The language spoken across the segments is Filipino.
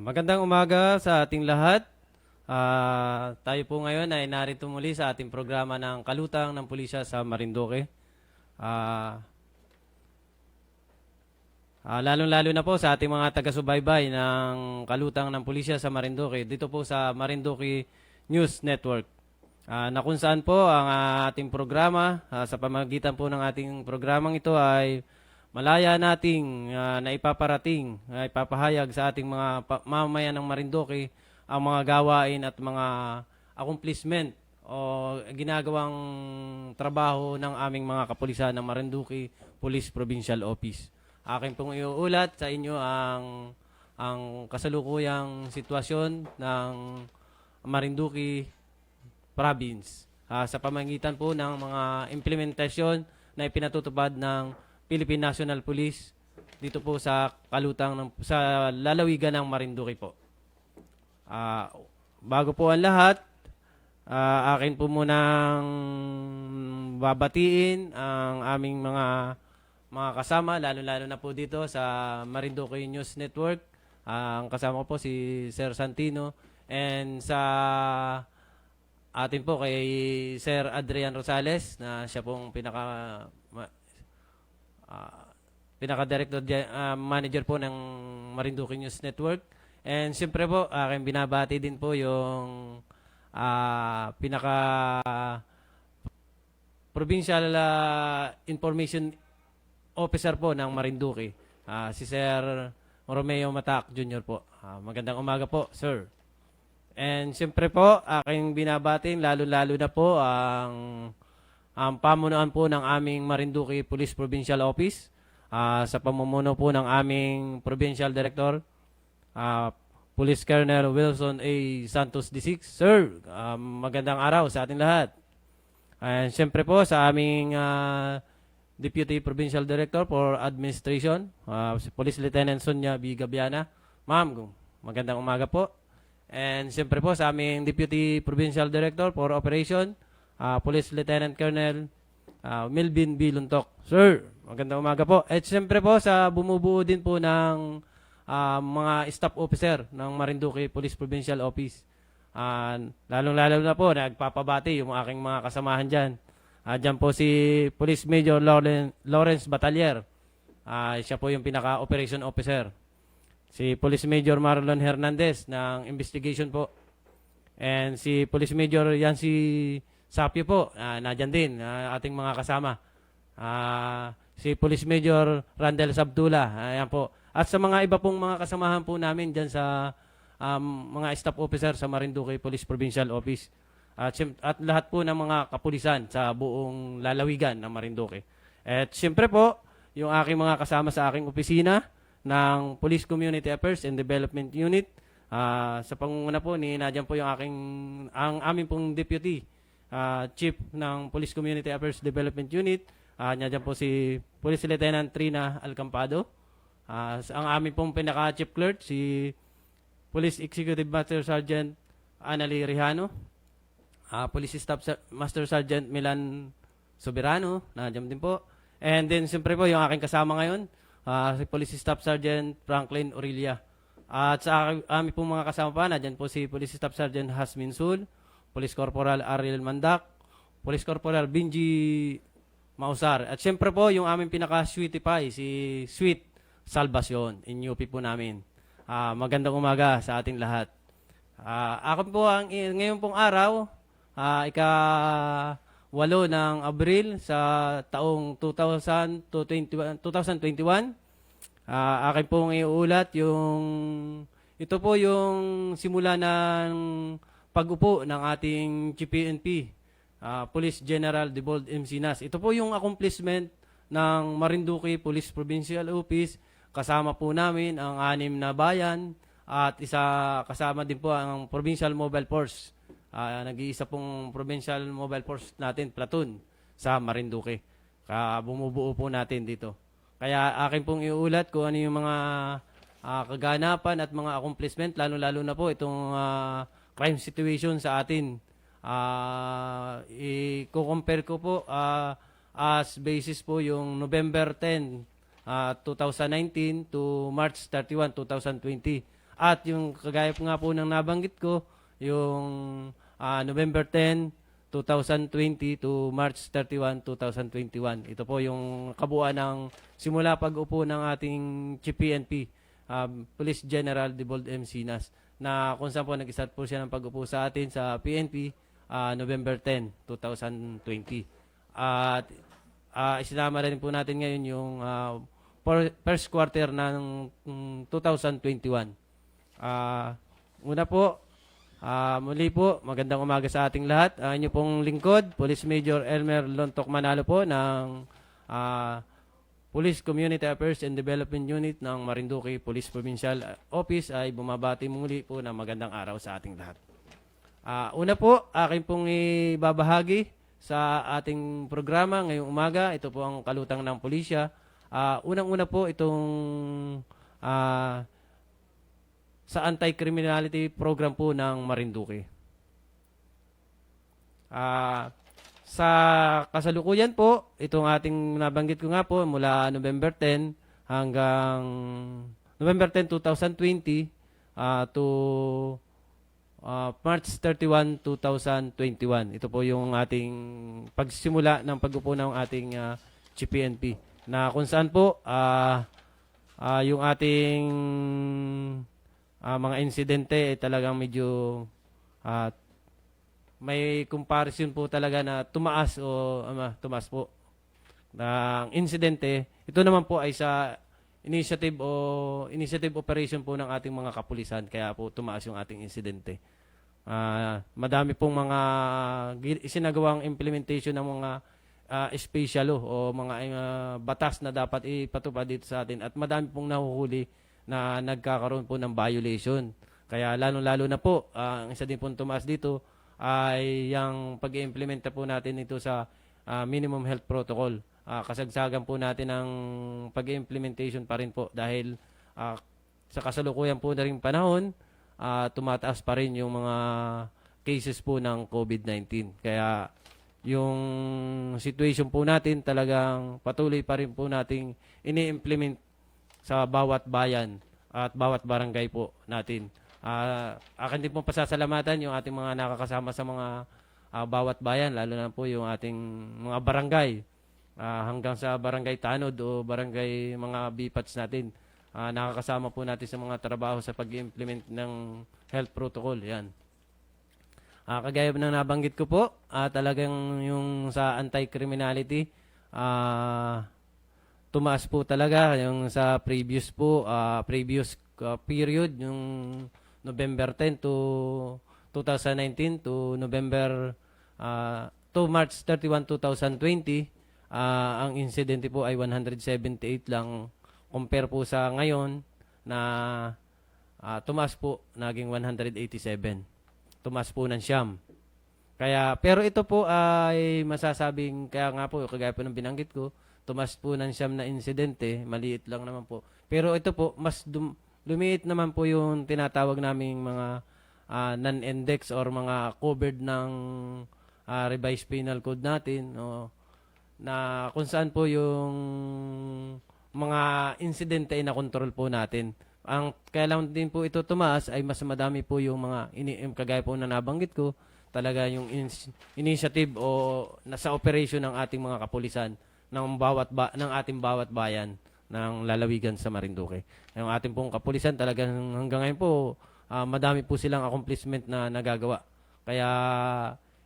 Magandang umaga sa ating lahat. Tayo po ngayon ay narito muli sa ating programa ng Kalutang ng Pulisya sa Marinduque. Ah, Lalong-lalo na po sa ating mga taga-subaybay ng Kalutang ng Pulisya sa Marinduque, dito po sa Marinduque News Network. Na kung saan po ang ating programa, sa pamamagitan po ng ating programang ito ay malaya nating naipaparating, ipapahayag sa ating mga mamamayan ng Marinduque ang mga gawain at mga accomplishment o ginagawang trabaho ng aming mga kapulisan ng Marinduque Police Provincial Office. Akin pong iuulat sa inyo ang kasalukuyang sitwasyon ng Marinduque Province sa pamamagitan po ng mga implementasyon na ipinatutupad ng Philippine National Police dito po sa sa lalawigan ng Marinduque po. Bago po ang lahat, akin po munang babatiin ang aming mga kasama, lalo-lalo na po dito sa Marinduque News Network. Ang kasama ko po si Sir Santino, and sa atin po kay Sir Adrian Rosales na siya pong pinaka-director manager po ng Marinduque News Network. And siyempre po, aking binabati din po yung pinaka-provincial information officer po ng Marinduque, si Sir Romeo Matac Jr. po. Magandang umaga po, sir. And siyempre po, aking binabating lalo-lalo na po ang pamunuan po ng aming Marinduque Police Provincial Office sa pamumuno po ng aming Provincial Director, Police Colonel Wilson A. Santos D6. Sir, magandang araw sa ating lahat. And siyempre po sa aming Deputy Provincial Director for Administration, si Police Lieutenant Sonia B. Gabiana. Ma'am, magandang umaga po. And siyempre po sa aming Deputy Provincial Director for Operation, Police Lieutenant Colonel Melvin B. Luntok. Sir, magandang umaga po. At siyempre po sa bumubuo din po ng mga staff officer ng Marinduque Police Provincial Office. Lalong-lalo na po, nagpapabati yung aking mga kasamahan dyan. Dyan po si Police Major Lawrence Batalier. Siya po yung pinaka-operation officer. Si Police Major Marlon Hernandez ng investigation po. And si Police Major Yancy Sapio po, nadyan din, ating mga kasama. Si Police Major Randel Sabdula, ayan po. At sa mga iba pong mga kasamahan po namin dyan sa mga staff officer sa Marinduque Police Provincial Office. At lahat po ng mga kapulisan sa buong lalawigan ng Marinduque. At siyempre po, yung aking mga kasama sa aking opisina ng Police Community Affairs and Development Unit. Sa pangunguna po ni nadyan po yung ang aming pong Deputy Chief ng Police Community Affairs Development Unit. Nadyan po si Police Lieutenant Trina Alcampado. Ang aming pong pinaka-chief clerk, si Police Executive Master Sergeant Annalie Rihano. Police Staff Master Sergeant Milan Soberano, nandiyan din po. And then siyempre po yung aking kasama ngayon, si Police Staff Sergeant Franklin Aurelia. At sa aming pong mga kasama pa, nandiyan po si Police Staff Sergeant Hasmin Sul, Police Corporal Ariel Mandak, Police Corporal Benji Mausar. At siyempre po yung aming pinaka-sweetie pie, si Sweet Salvacion, in UP po namin. Magandang umaga sa ating lahat. Ako po ngayon pong araw, ika-8 ng Abril sa taong 2021. Akin pong iuulat ito po yung simula ng pag-upo ng ating GPNP, Police General Debold M. Sinas. Ito po yung accomplishment ng Marinduque Police Provincial Office. Kasama po namin ang 6 na bayan at kasama din po ang Provincial Mobile Force. Nag-iisa pong Provincial Mobile Force natin, platoon, sa Marinduque. Bumubuo po natin dito. Kaya akin pong iulat kung ano yung mga kaganapan at mga accomplishment, lalo-lalo na po itong crime situation sa atin. I-compare ko po as basis po yung November 10, 2019 to March 31, 2020. At yung kagaya po nga po ng nabanggit ko, yung November 10, 2020 to March 31, 2021. Ito po yung kabuuan ng simula pag-upo ng ating Chief PNP, Police General Dibold M. Sinas, na kung saan po nag-start po siya ng pag-upo sa atin sa PNP November 10, 2020. At isinama rin po natin ngayon yung first quarter ng 2021. Una po, muli po, magandang umaga sa ating lahat. Inyo pong lingkod, Police Major Elmer Lontok Manalo po ng Police Community Affairs and Development Unit ng Marinduque Police Provincial Office ay bumabati muli po na magandang araw sa ating lahat. Una po, akin pong ibabahagi sa ating programa ngayong umaga. Ito po ang kalutang ng pulisya. Unang-una po itong sa anti-criminality program po ng Marinduque. Sa kasalukuyan po, itong ating nabanggit ko nga po mula November 10 hanggang November 10, 2020 to March 31, 2021. Ito po yung ating pagsimula ng pag-upo ng ating GPNP na kung saan po yung ating mga insidente ay talagang medyo may comparison po talaga na tumaas tumaas po ng insidente. Ito naman po ay sa initiative operation po ng ating mga kapulisan, kaya po tumaas yung ating insidente. Madami pong mga isinagawang implementation ng mga special law o mga batas na dapat ipatupad dito sa atin, at madami pong nahuhuli na nagkakaroon po ng violation. Kaya lalo-lalo na po, ang isa din pong tumaas dito ay yung pag-implementa po natin ito sa minimum health protocol. Kasagsagan po natin ng pag-implementation pa rin po dahil sa kasalukuyan po na rin panahon, tumataas pa rin yung mga cases po ng COVID-19. Kaya yung situation po natin talagang patuloy pa rin po nating ini-implement sa bawat bayan at bawat barangay po natin. Akin din po pasasalamatan yung ating mga nakakasama sa mga bawat bayan, lalo na po yung ating mga barangay hanggang sa barangay Tanod o barangay mga BPATs natin. Nakakasama po natin sa mga trabaho sa pag-implement ng health protocol. Yan. Kagaya ng nabanggit ko po, talagang yung sa anti-criminality, tumaas po talaga yung sa previous period, yung November 10 to 2019 to November to March 31, 2020, ang insidente po ay 178 lang compare po sa ngayon na tumaas po, naging 187. Tumaas po ng siyam. Kaya, pero ito po ay masasabing, kaya nga po, kagaya po ng binanggit ko, tumaas po ng siyam na insidente, maliit lang naman po. Pero ito po, mas lumiit naman po yung tinatawag naming mga non-index or mga covered ng revised penal code natin, na kung saan po yung mga insidente ay na-control po natin. Ang kailangan din po ito tumaas ay mas madami po yung mga kagaya po na nabanggit ko, talaga yung initiative o nasa operation ng ating mga kapulisan ng ating bawat bayan ng lalawigan sa Marinduque. Yung ating pong kapulisan talagang hanggang ngayon po madami po silang accomplishment na nagagawa. Kaya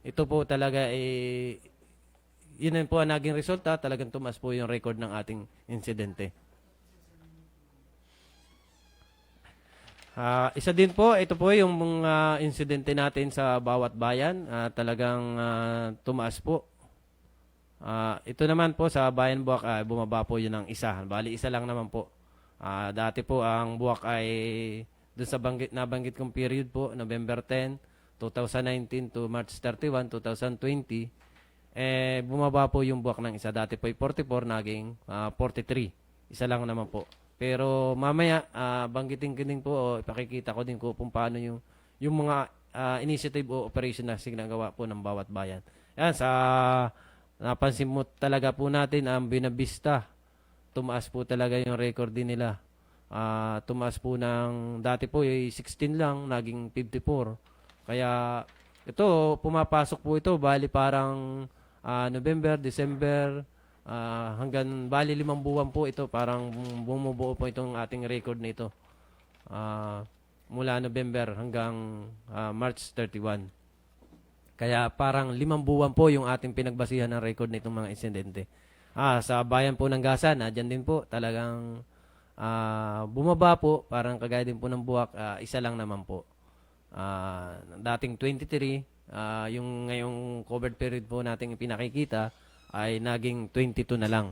ito po talaga yun po ang naging resulta, talagang tumaas po yung record ng ating insidente. Isa din po, ito po yung mga insidente natin sa bawat bayan, talagang tumaas po. Ito naman po sa Bayan Buwak, bumaba po yun ng isa. Bali, isa lang naman po. Dati po ang Buwak ay doon sa nabanggit kong period po, November 10, 2019 to March 31, 2020, bumaba po yung Buwak ng isa. Dati po ay 44, naging 43. Isa lang naman po. Pero mamaya, banggitin ko din po, ipakikita ko din po kung paano yung mga initiative o operation na sinagawa po ng bawat bayan. Yan, napansin mo talaga po natin ang Buena Vista. Tumaas po talaga yung record din nila. Tumaas po ng dati po ay 16 lang, naging 54. Kaya ito, pumapasok po ito, bali parang November, December, hanggang bali 5 buwan po ito, parang bumubuo po itong ating record na ito. Ah, Mula November hanggang March 31. Kaya parang 5 buwan po yung ating pinagbasihan ng record nitong mga insidente. Sa bayan po ng Gasan, dyan din po talagang bumaba po, parang kagaya din po ng Buwak, isa lang naman po. Dating 23, yung ngayong covered period po nating pinakikita ay naging 22 na lang.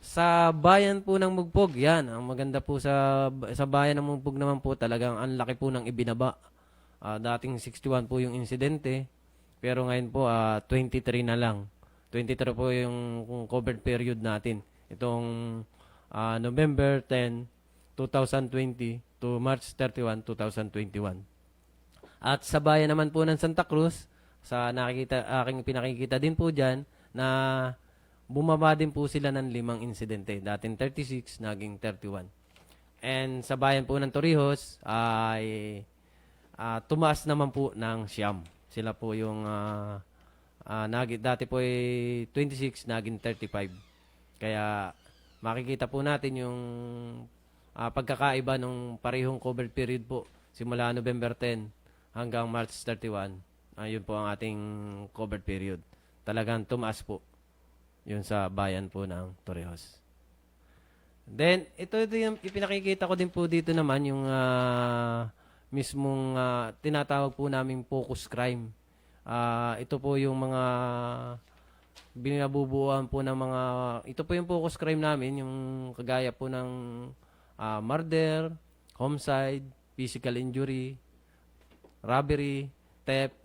Sa bayan po ng Mugpog, yan, ang maganda po sa bayan ng Mugpog naman po, talagang ang laki po ng ibinaba. Dating 61 po yung insidente, pero ngayon po 23 na lang. 23 po yung covered period natin. Itong November 10, 2020 to March 31, 2021. At sa bayan naman po ng Santa Cruz, aking pinakikita din po dyan na bumaba din po sila ng 5 insidente. Dating 36, naging 31. And sa bayan po ng Torrijos ay tumaas naman po ng 9. Sila po yung dati po ay 26, naging 35. Kaya makikita po natin yung pagkakaiba ng parehong covered period po. Simula November 10 hanggang March 31. Yun po ang ating covered period. Talagang tumaas po. Yun sa bayan po ng Torrijos. Then, ito yung ipinakikita ko din po dito naman, yung mismong tinatawag po naming focus crime. Ito po yung mga binabubuuan po ng mga, ito po yung focus crime namin, yung kagaya po ng murder, homicide, physical injury, robbery, theft,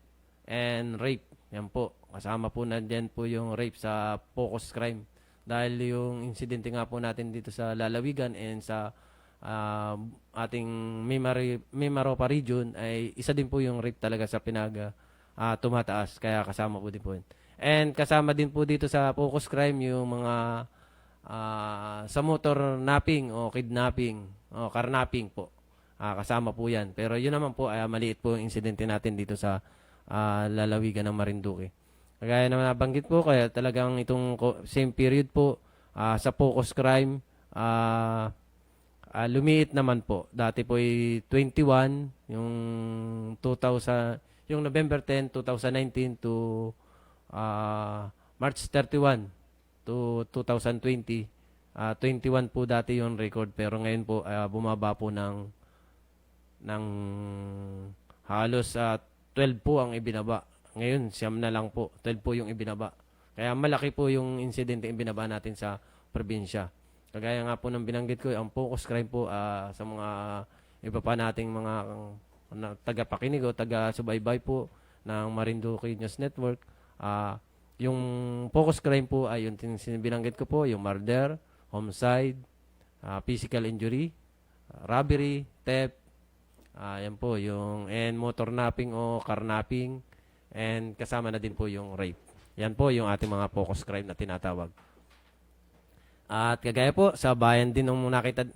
and rape. Yan po. Kasama po nandyan po yung rape sa focus crime. Dahil yung insidente nga po natin dito sa Lalawigan and sa ating Mimaropa region ay isa din po yung rape talaga sa tumataas. Kaya kasama po din po yun. And kasama din po dito sa focus crime yung mga sa motor napping o kidnapping o carnapping po. Kasama po yan. Pero yun naman po ay maliit po yung insidente natin dito sa Lalawigan ng Marinduque. Kagaya naman nabanggit po, kaya talagang itong same period po sa focus crime, lumiit naman po. Dati po ay 21, yung 2000, yung November 10, 2019 to March 31 to 2020. 21 po dati yung record, pero ngayon po bumaba po ng halos 12 po ang ibinaba. Ngayon, 9 na lang po. 12 po yung ibinaba. Kaya malaki po yung insidente ibinaba natin sa probinsya. Kagaya nga po ng binanggit ko, ang focus crime po sa mga iba pa nating mga taga-pakinig o taga-subaybay po ng Marinduque News Network. Yung focus crime po ay yung binanggit ko po, yung murder, homicide, physical injury, robbery, theft, yan po, and motor napping o carnapping, and kasama na din po yung rape. Yan po yung ating mga focus crime na tinatawag. At kagaya po, sa bayan din nung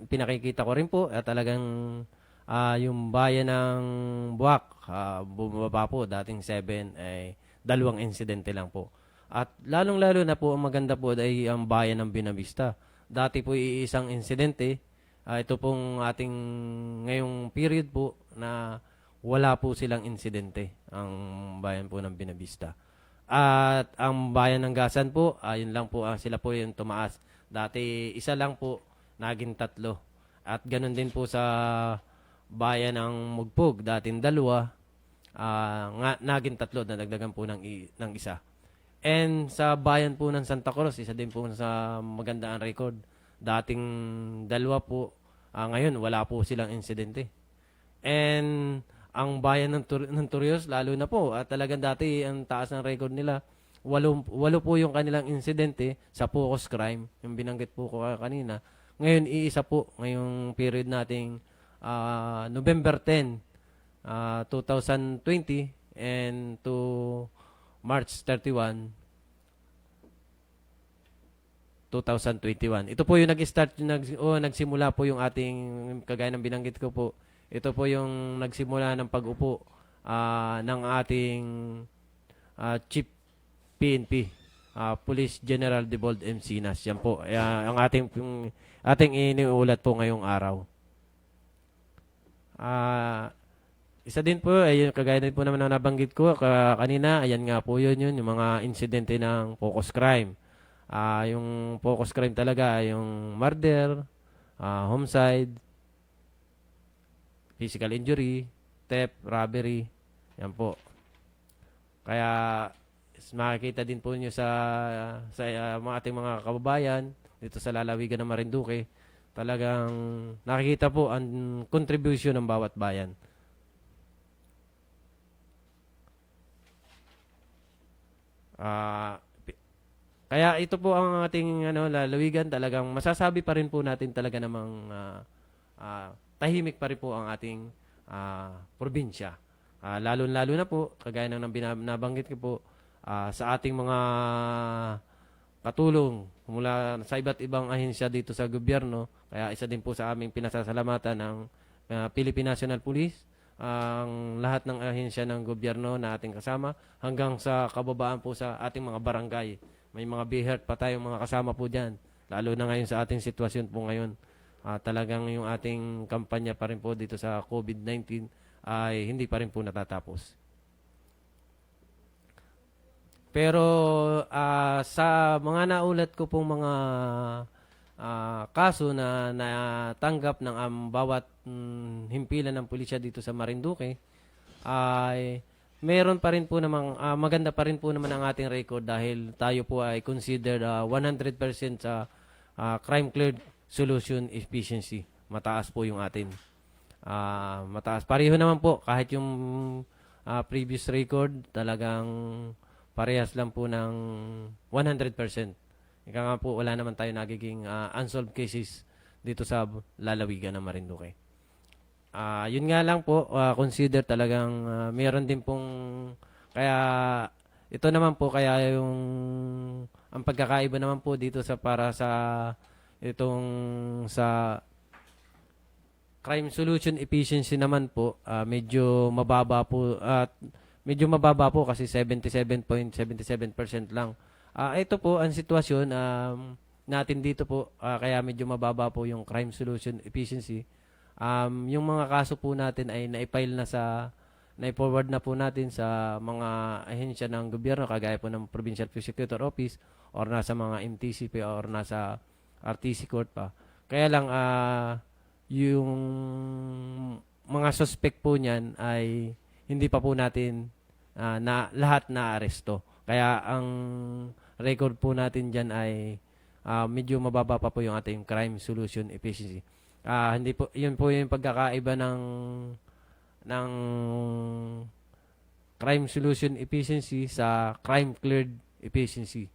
pinakikita ko rin po, talagang yung bayan ng Buwak, bumaba po, dating 7 ay 2 insidente lang po. At lalong-lalo na po, ang maganda po ay ang bayan ng Binavista. Dati po iisang insidente, ito pong ating ngayong period po na wala po silang insidente ang bayan po ng Binavista. At ang bayan ng Gasan po, yun lang po, sila po yung tumaas. Dati isa lang po, naging 3. At ganun din po sa bayan ng Mugpog, dating 2, naging 3, nadagdagan po ng isa. And sa bayan po ng Santa Cruz, isa din po sa maganda ang record. Dating 2 po, ngayon wala po silang insidente. And ang bayan ng Torrijos, lalo na po, talagang dati ang taas ng record nila, 8 po yung kanilang insidente sa focus crime, yung binanggit po ko kanina. Ngayon, iisa po, ngayong period nating November 10, 2020, and to March 31, 2021. Ito po yung nagsimula po yung ating, kagaya ng binanggit ko po, ito po yung nagsimula ng pag-upo ng ating Chief PNP, Police General Debold M. Sinas. Yan po, ang ating iniulat po ngayong araw. Isa din po, ay kagaya din po naman na nabanggit ko kanina, ayan nga po yun, yung mga insidente ng focus crime. Yung focus crime talaga ay yung murder, homicide, physical injury, theft, robbery. Yan po. Kaya makikita din po nyo sa mga ating mga kababayan dito sa lalawigan ng Marinduque, talagang nakikita po ang contribution ng bawat bayan. Kaya ito po ang ating lalawigan, talagang masasabi pa rin po natin talaga namang tahimik pa rin po ang ating probinsya. Lalo-lalo na po, kagaya ng nabanggit ko po, sa ating mga katulong mula sa iba't ibang ahensya dito sa gobyerno. Kaya isa din po sa aming pinasasalamatan ng Philippine National Police, ang lahat ng ahensya ng gobyerno na ating kasama, hanggang sa kababaan po sa ating mga barangay. May mga BHERT pa tayong mga kasama po dyan. Lalo na ngayon sa ating sitwasyon po ngayon. Talagang yung ating kampanya pa rin po dito sa COVID-19 ay hindi pa rin po natatapos. Pero sa mga naulat ko pong mga kaso na natanggap ng bawat himpilan ng pulisya dito sa Marinduque, ay meron pa rin po namang maganda pa rin po naman ang ating record dahil tayo po ay considered 100% sa crime cleared solution efficiency. Mataas po yung atin. Mataas. Pareho naman po kahit yung previous record talagang parehas lang po ng 100%. Ika nga po, wala naman tayo nagiging unsolved cases dito sa lalawigan ng Marinduque. Yun nga lang po, consider talagang meron din pong, kaya ito naman po, kaya yung ang pagkakaiba naman po dito sa para sa itong sa crime solution efficiency naman po, medyo mababa po at medyo mababa po kasi 77.77% lang. Ito po ang sitwasyon natin dito po, kaya medyo mababa po yung crime solution efficiency. Yung mga kaso po natin ay na-forward na po natin sa mga ahensya ng gobyerno, kagaya po ng Provincial Prosecutor Office or nasa mga MTCP or nasa RTC Court pa. Kaya lang, yung mga suspect po niyan ay hindi pa po natin na lahat na aresto. Kaya ang record po natin dyan ay medyo mababa pa po yung ating crime solution efficiency. Hindi po, yun po yung pagkakaiba ng crime solution efficiency sa crime cleared efficiency.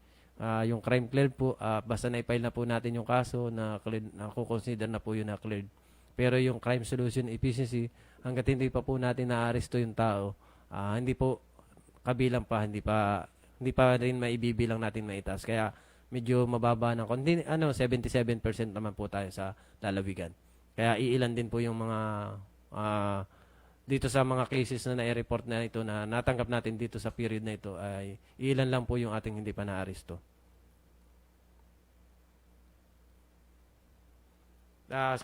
Yung crime cleared po, basta na-file na po natin yung kaso na kukonsider na po yun na cleared. Pero yung crime solution efficiency, hanggat hindi pa po natin na-aresto yung tao, hindi po kabilang pa, hindi pa rin maibibilang natin maitaas. Kaya medyo mababa ng 77% naman po tayo sa lalawigan. Kaya iilan din po yung mga dito sa mga cases na nai-report na ito na natanggap natin dito sa period na ito ay iilan lang po yung ating hindi pa na-aresto.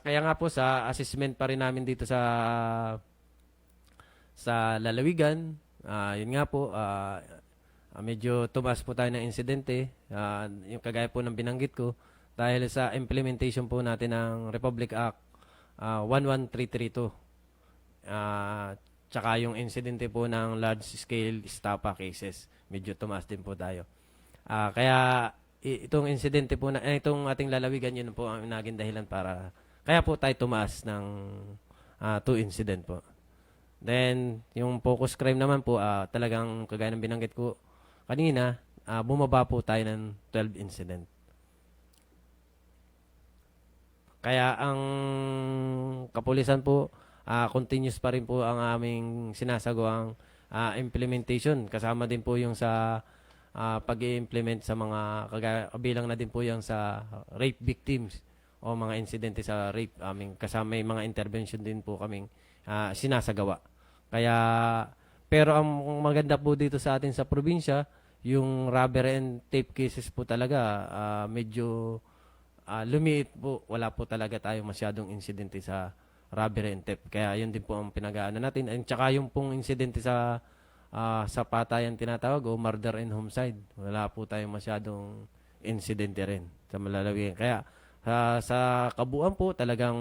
Kaya nga po sa assessment pa rin namin dito sa lalawigan, yun nga po, medyo tumaas po tayo ng insidente, yung kagaya po ng binanggit ko, dahil sa implementation po natin ng Republic Act 11332. Tsaka yung insidente po ng large-scale estafa cases, medyo tumaas din po tayo. Kaya itong insidente po itong ating lalawigan, yun po ang naging dahilan para kaya po tayo tumaas ng 2 incident po. Then, yung focus crime naman po, talagang kagaya ng binanggit ko kanina, bumaba po tayo ng 12 incident. Kaya ang kapulisan po, continuous pa rin po ang aming sinasagawang implementation. Kasama din po yung sa pag-i-implement sa mga kabilang na din po yung sa rape victims o mga insidente sa rape. Kasama yung mga intervention din po kaming sinasagawa. Kaya, pero ang maganda po dito sa atin sa probinsya, yung rubber and tape cases po talaga, medyo lumiit po. Wala po talaga tayo masyadong insidente sa rubber and tape. Kaya yun din po ang pinag-aano natin. At saka yung pong insidente sa patayan tinatawag o murder and homicide. Wala po tayong masyadong insidente rin sa malalawin. Kaya sa kabuuan po talagang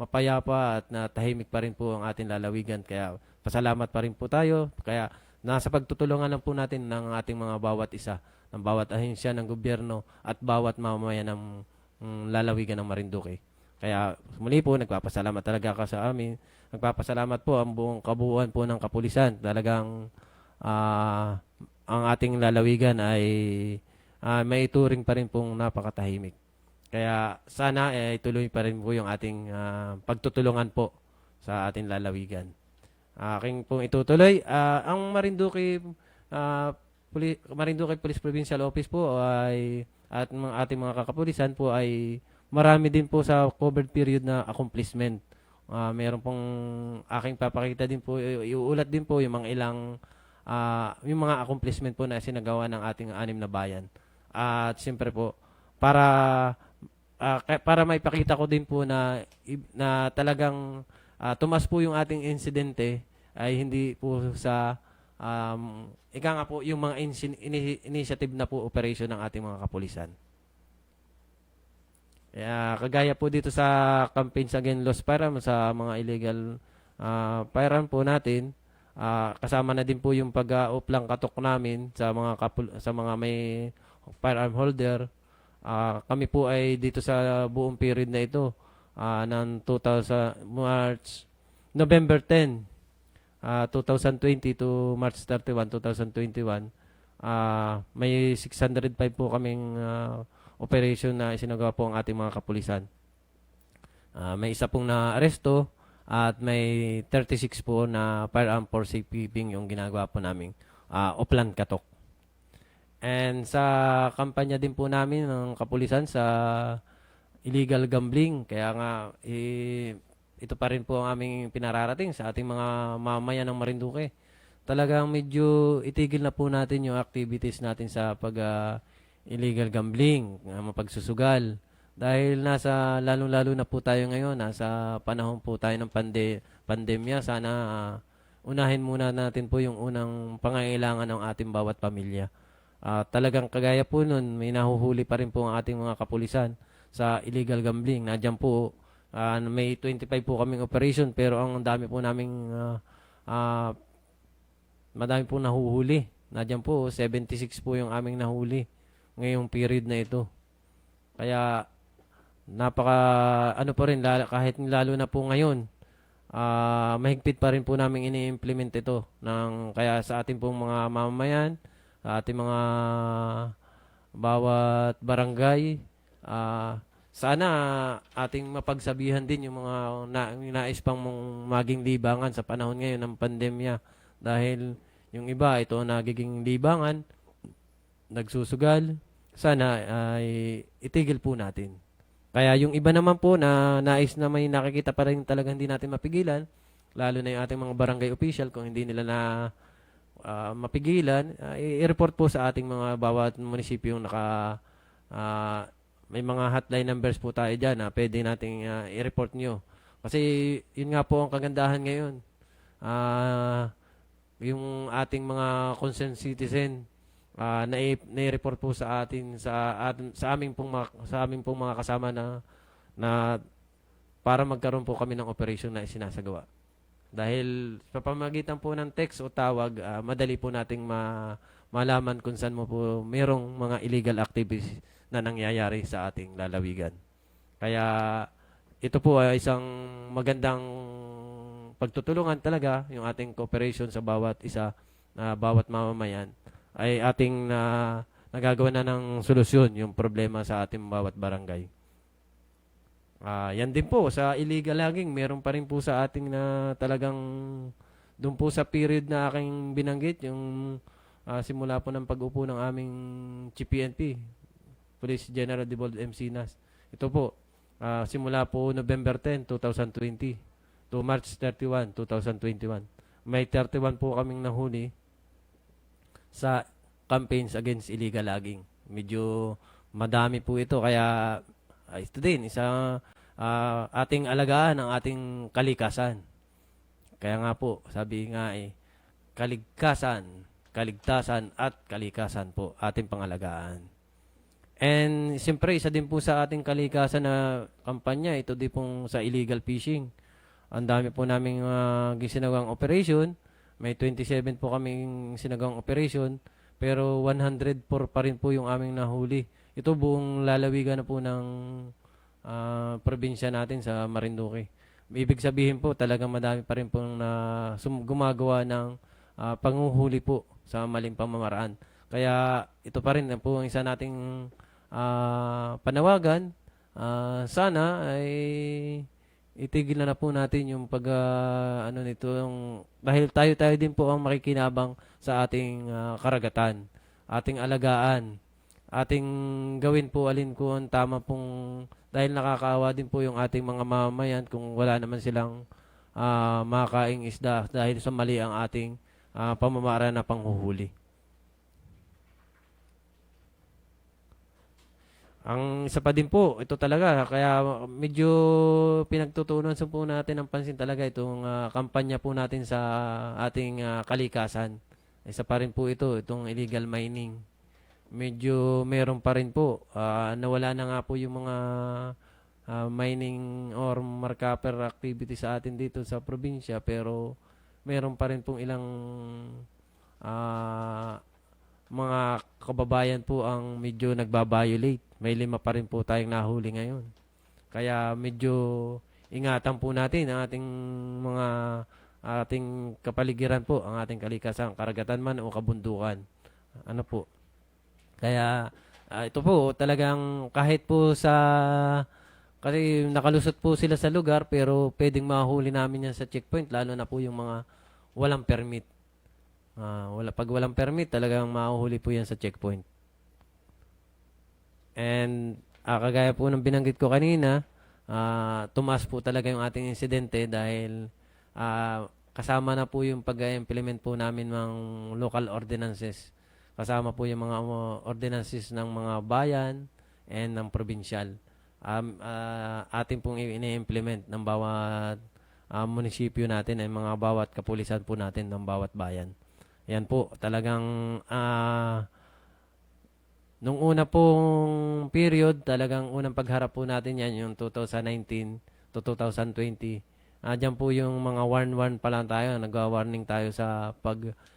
mapayapa at natahimik pa rin po ang ating lalawigan. Kaya pasalamat pa rin po tayo. Kaya nasa pagtutulungan lang po natin ng ating mga bawat isa, ng bawat ahensya ng gobyerno at bawat mamamayan ng lalawigan ng Marinduque. Kaya muli po, nagpapasalamat talaga ako sa amin. Nagpapasalamat po ang buong kabuuan po ng kapulisan. Talagang ang ating lalawigan ay may ituring pa rin pong napakatahimik. Kaya sana ituloy pa rin po yung ating pagtutulungan po sa ating lalawigan. Aking pong itutuloy. Ang Marinduque Police Provincial Office po ay at ating mga kakapulisan po ay marami din po sa covered period na accomplishment. Meron pong aking papakita din po, iuulat din po yung mga ilang yung mga accomplishment po na sinagawa ng ating 6 na bayan. At siyempre po para maipakita ko din po na talagang tumas po yung ating insidente ay hindi po sa ika nga po yung mga initiative na po operation ng ating mga kapulisan. Kagaya po dito sa campaigns against lost firearm sa mga illegal firearm po natin, kasama na din po yung pag-uplang katok namin sa mga may firearm holder. Kami po ay dito sa buong period na ito ng November 10, 2020 to March 31, 2021, may 605 po kaming operation na isinagawa po ang ating mga kapulisan. May isa pong na-aresto at may 36 po na firearm for safekeeping yung ginagawa po namin upland katok. And sa kampanya din po namin ng kapulisan sa illegal gambling, kaya nga ito pa rin po ang aming pinararating sa ating mga mamayan ng Marinduque. Talagang medyo itigil na po natin yung activities natin sa illegal gambling, mapagsusugal. Dahil lalong-lalo na po tayo ngayon, nasa panahon po tayo ng pandemya. Sana unahin muna natin po yung unang pangangailangan ng ating bawat pamilya. Talagang kagaya po nun, may nahuhuli pa rin po ang ating mga kapulisan sa illegal gambling. Nadyan po, may 25 po kaming operation, pero ang dami po naming madami po nahuhuli. Nadyan po, 76 po yung aming nahuli ngayong period na ito. Kaya ano pa rin, kahit lalo na po ngayon, mahigpit pa rin po namin ini-implement ito kaya sa ating pong mga mamamayan, sa ating mga bawat barangay, sana ating mapagsabihan din yung mga nais pang maging libangan sa panahon ngayon ng pandemya. Dahil yung iba, ito nagiging libangan, nagsusugal, sana ay itigil po natin. Kaya yung iba naman po na nais na may nakikita pa rin talagang hindi natin mapigilan, lalo na yung ating mga barangay official, kung hindi nila mapigilan, i-report po sa ating mga bawat munisipyo may mga hotline numbers po tayo dyan na pwede nating i-report nyo. Kasi yun nga po ang kagandahan ngayon. Yung ating mga concerned citizen na-report po sa atin sa aming pong mga kasama na para magkaroon po kami ng operation na isinasagawa. Dahil sa pamagitan po ng text o tawag, madali po nating malaman kung saan mo po mayroong mga illegal activities na nangyayari sa ating lalawigan. Kaya ito po ay isang magandang pagtutulungan talaga, yung ating cooperation sa bawat isa, bawat mamamayan, ay ating nagagawa na ng solusyon yung problema sa ating bawat barangay. Yan din po, sa illegal logging, meron pa rin po sa ating na talagang doon po sa period na aking binanggit, yung simula po ng pag-upo ng aming Chief PNP, Police General Debold M. Sinas. Ito po, simula po November 10, 2020 to March 31, 2021. May 31 po kaming nahuli sa campaigns against illegal logging. Medyo madami po ito, kaya ito din, isang ating alagaan ang ating kalikasan. Kaya nga po, sabi nga kaligtasan, at kalikasan po ating pangalagaan. And siyempre, isa din po sa ating kalikasan na kampanya, ito din pong sa illegal fishing. Ang dami po naming gisinagawang operation. May 27 po kaming sinagawang operation, pero 104 pa rin po yung aming nahuli. Ito buong lalawigan na po ng probinsya natin sa Marinduque. Ibig sabihin po, talagang madami pa rin po na gumagawa ng panguhuli po sa maling pamamaraan. Kaya ito pa rin po ang isa nating panawagan. Sana ay itigil na po natin yung dahil tayo din po ang makikinabang sa ating karagatan, ating alagaan, ating gawin po alin ko ang tama pong, dahil nakakaawa din po yung ating mga mamamayan kung wala naman silang makaing isda dahil sa mali ang ating pamamaraan na panghuhuli. Ang isa pa din po, ito talaga, kaya medyo pinagtutuunan sa po natin ng pansin talaga itong kampanya po natin sa ating kalikasan. Isa pa rin po itong illegal mining. Medyo meron pa rin po, nawala na nga po yung mga mining or markaper activity sa atin dito sa probinsya, pero meron pa rin pong ilang mga kababayan po ang medyo nagbabiolate. May 5 pa rin po tayong nahuli ngayon. Kaya medyo ingatan po natin ang ating kapaligiran po, ang ating kalikasan, karagatan man o kabundukan. Ano po? Kaya ito po talagang kahit po kasi nakalusot po sila sa lugar, pero pwedeng mahuli namin yan sa checkpoint, lalo na po yung mga walang permit. Pag walang permit, talagang mahuhuli po yan sa checkpoint. And kagaya po ng binanggit ko kanina, tumaas po talaga yung ating insidente dahil kasama na po yung pag-implement po namin ng local ordinances. Kasama po yung mga ordinances ng mga bayan and ng provincial. Atin pong ini-implement ng bawat munisipyo natin ay mga bawat kapulisan po natin ng bawat bayan. Yan po, talagang nung una pong period, talagang unang pagharap po natin yan, yung 2019 to 2020. Diyan po yung mga warn pa lang tayo, nagwa-warning tayo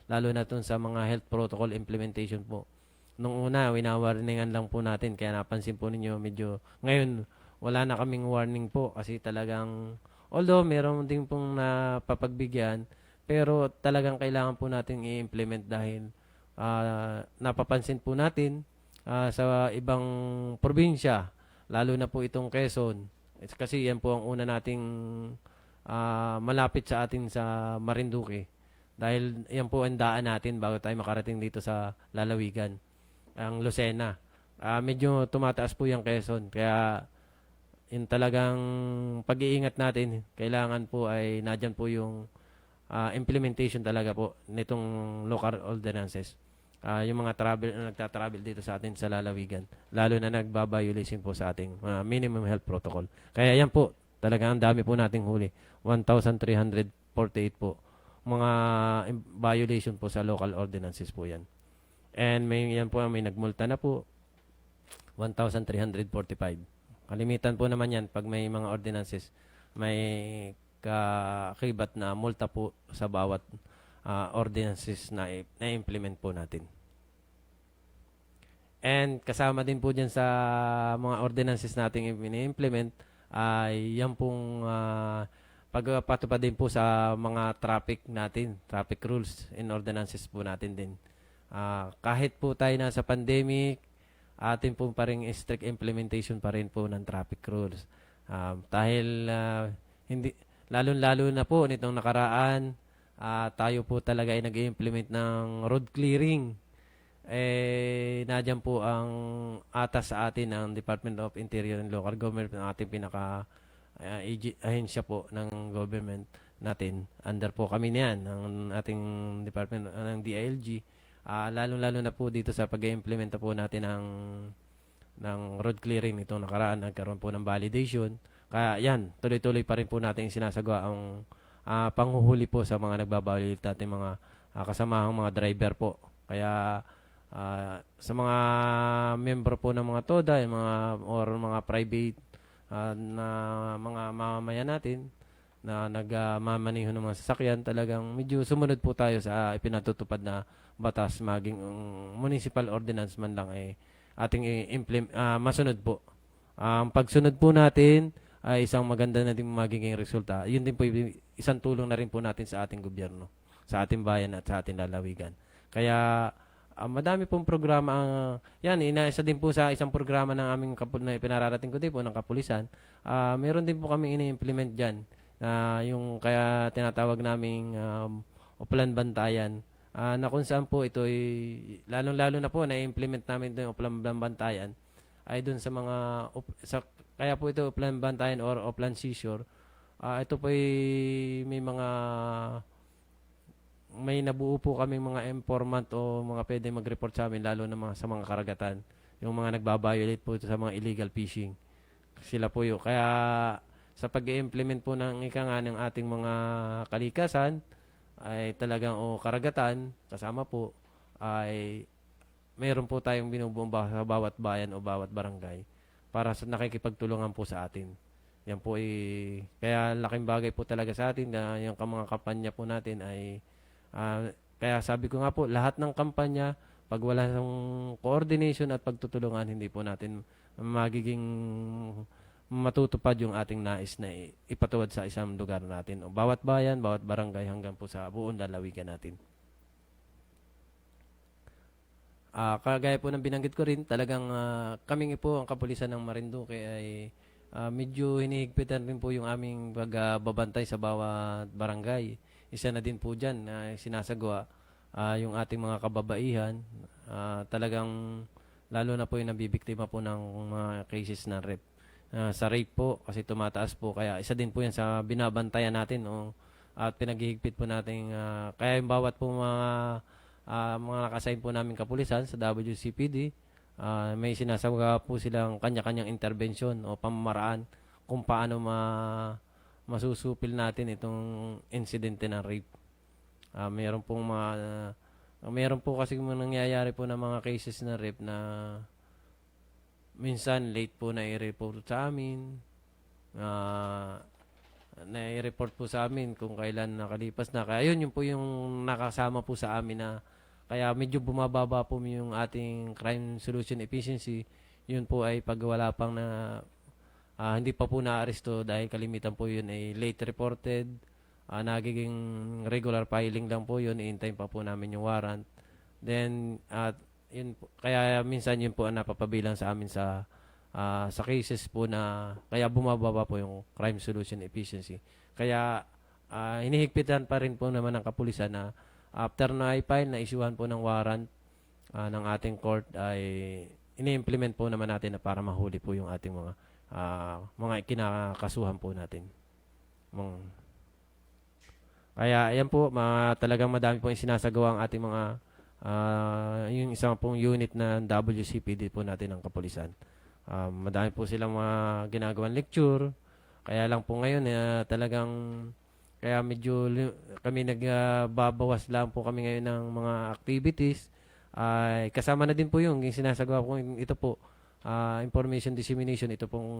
lalo na dun sa mga health protocol implementation po. Nung una, winawarningan lang po natin, kaya napansin po ninyo medyo, ngayon, wala na kaming warning po kasi talagang, although meron din pong napapagbigyan, pero talagang kailangan po natin i-implement dahil napapansin po natin sa ibang probinsya, lalo na po itong Quezon. Kasi yan po ang una nating malapit sa atin sa Marinduque. Dahil yan po ang daan natin bago tayo makarating dito sa lalawigan, ang Lucena. Medyo tumataas po yung Quezon. Kaya yung talagang pag-iingat natin, kailangan po ay nadyan po yung implementation talaga po nitong local ordinances. Yung mga nagtatravel dito sa atin sa lalawigan, lalo na nagbabiolation po sa ating minimum health protocol. Kaya yan po, talaga ang dami po nating huli. 1,348 po. Mga violation po sa local ordinances po yan. And yan po, may nagmulta na po, 1,345. Kalimitan po naman yan pag may mga ordinances, may kakibat na multa po sa bawat ordinances na implement po natin. And kasama din po dyan sa mga ordinances natin i-implement ay yan pong pagpatupad din po sa mga traffic natin, traffic rules and ordinances po natin din. Kahit po tayo nasa pandemic, atin po pa rin strict implementation pa rin po ng traffic rules. Dahil hindi, lalo-lalo na po nitong nakaraan, tayo po talaga ay nag-implement ng road clearing. Nadyan po ang atas sa atin ng Department of Interior and Local Government, ang ating pinaka ahensya po ng government natin. Under po kami niyan ng ating department ng DILG. Lalo-lalo na po dito sa pag-implement po natin ng road clearing itong nakaraan, nagkaroon po ng validation. Kaya yan, tuloy-tuloy pa rin po natin sinasagawa ang panghuhuli po sa mga nagbabawilit natin mga kasamahang mga driver po. Kaya sa mga membro po ng mga TODA, yung mga, or mga private na mga mamamayan natin na nagmamaneho ng mga sasakyan, talagang medyo sumunod po tayo sa ipinatutupad na batas, maging municipal ordinance man lang ating masunod po. Ang pagsunod po natin ay isang maganda na din magiging resulta. Yun din po isang tulong na rin po natin sa ating gobyerno, sa ating bayan at sa ating lalawigan. Kaya madami pong programa yan, isa din po sa isang programa ng aming na pinararating ko din po ng kapulisan. Meron din po kami ini-implement diyan yung kaya tinatawag naming Uplan Bantayan, na kung saan po ito ay lalong-lalo na po na-implement namin ito yung Uplan Bantayan ay dun sa mga kaya po ito Uplan Bantayan or Uplan Seashore. Ito po ay may nabuo po kami mga informant o mga pwede mag-report sa amin, lalo na sa mga karagatan, yung mga nagbabiolate po sa mga illegal fishing. Sila po yun. Kaya sa pag-implement po ng ng ating mga kalikasan ay talagang karagatan kasama po ay mayroon po tayong binubumba sa bawat bayan o bawat barangay para sa nakikipagtulungan po sa atin. Yan po kaya laking bagay po talaga sa atin na yung mga kampanya po natin ay kaya sabi ko nga po, lahat ng kampanya, pag wala ng coordination at pagtutulungan, hindi po natin magiging matutupad yung ating nais na ipatuwad sa isang lugar natin. O bawat bayan, bawat barangay, hanggang po sa buong lalawigan natin. Kagaya po ng binanggit ko rin, talagang kaming po ang kapulisan ng Marinduque ay medyo hinihigpitan rin po yung aming pagbabantay sa bawat barangay. Isa na din po dyan na sinasagawa yung ating mga kababaihan. Talagang lalo na po yung nabibiktima po ng mga cases na rape. Sa rape po, kasi tumataas po. Kaya isa din po yan sa binabantayan natin. At pinaghihigpit po natin. Kaya yung bawat po mga nakasign po namin kapulisan sa WCPD, may sinasagawa po silang kanya-kanyang intervention o pamamaraan kung paano masusupil natin itong insidente ng rape. Meron po kasi nangyayari po ng mga cases na rape na minsan late po na i-report sa amin. Na-report po sa amin kung kailan nakalipas na. Kaya yun po yung nakasama po sa amin na kaya medyo bumababa po yung ating crime solution efficiency. Yun po ay pag wala pang hindi pa po na-aresto dahil kalimitan po yun ay late reported. Nagiging regular filing lang po yun. I-intay pa po namin yung warrant. Then, kaya minsan yun po ang napapabilang sa amin sa cases po na kaya bumababa po yung crime solution efficiency. Kaya hinihigpitan pa rin po naman ng kapulisan na after na i-file na isyuhan po ng warrant ng ating court ay ini-implement po naman natin na para mahuli po yung ating mga kinakasuhan po natin. Kaya ayan po, talagang madami po yung sinasagawa ang ating mga yung isang pong unit na WCPD po natin ng kapulisan. Madami po silang mga ginagawang lecture. Kaya lang po ngayon talagang kaya medyo kami nagbabawas lang po kami ngayon ng mga activities. Kasama na din po yung sinasagawa po ito po, information dissemination. Ito pong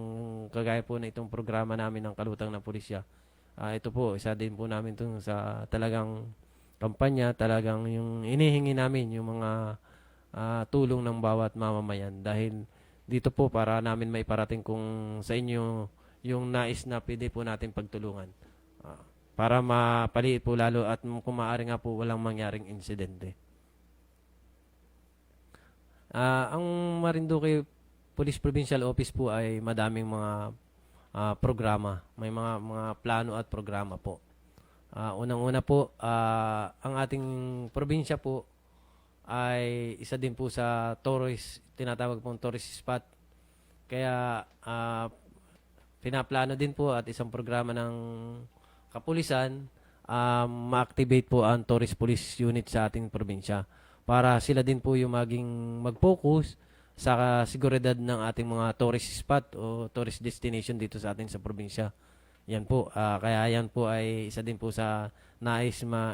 kagaya po na itong programa namin ng Kalutang ng Pulisya. Ito po, isa din po namin itong sa talagang kampanya, talagang yung inihingi namin yung mga tulong ng bawat mamamayan. Dahil dito po para namin maiparating kung sa inyo yung nais na pwede po natin pagtulungan. Para mapaliit po lalo at kung maaari nga po walang mangyaring insidente. Ang Marinduque Police Provincial Office po ay madaming mga programa. May mga plano at programa po. Unang-una po, ang ating probinsya po ay isa din po sa tourist, tinatawag pong tourist spot. Kaya pinaplano din po at isang programa ng kapulisan, ma-activate po ang tourist police unit sa ating probinsya para sila din po yung maging mag-focus sa seguridad ng ating mga tourist spot o tourist destination dito sa atin sa probinsya. Yan po, kaya yan po ay isa din po sa